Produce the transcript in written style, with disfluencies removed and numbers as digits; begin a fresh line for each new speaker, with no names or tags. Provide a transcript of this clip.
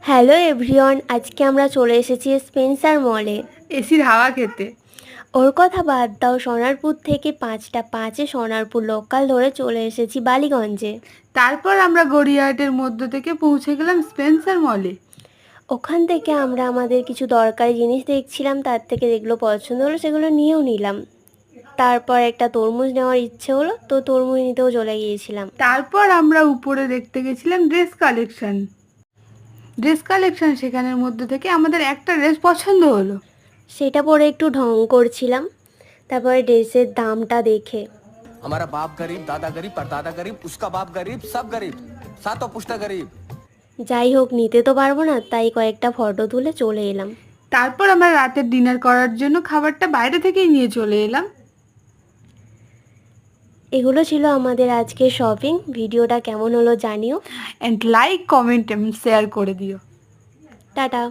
Hello everyone, আজকে আমরা চলে এসেছি স্পেন্সার মলে
এসির হাওয়া খেতে।
ওর কথা বাদ দাও। সোনারপুর থেকে 5:05 সোনারপুর লোকাল ধরে চলে এসেছি বালিগঞ্জে।
তারপর আমরা গড়িয়াহাটের মধ্য থেকে পৌঁছে গেলাম স্পেন্সার মলে।
ওখান থেকে আমরা আমাদের কিছু দরকারি জিনিস দেখছিলাম, তার থেকে যেগুলো পছন্দ হলো সেগুলো নিয়েও নিলাম। তারপর একটা তরমুজ নেওয়ার ইচ্ছে হলো, তো তরমুজ নিতেও চলে গিয়েছিলাম।
তারপর আমরা উপরে দেখতে গেছিলাম ড্রেস কালেকশন সেখানের মধ্যে থেকে আমাদের একটা ড্রেস পছন্দ হলো।
সেটা পরে একটু ঢং করছিলাম। তারপরে ড্রেসের দামটা দেখে
हमारा बाप गरीब, दादा गरीब, परदादा गरीब, उसका बाप गरीब, सब गरीब, सातों पुश्ता गरीब।
যাই হোক, নিতে তো পারবো না, তাই কয়েকটা ফটো তুলে চলে এলাম।
তারপর আমরা রাতের ডিনার করার জন্য খাবারটা বাইরে থেকেই নিয়ে চলে এলাম।
এগুলো ছিল আমাদের আজকের শপিং। ভিডিওটা কেমন হলো জানিও।
অ্যান্ড লাইক, কমেন্ট এবং শেয়ার করে দিও।
টাটা।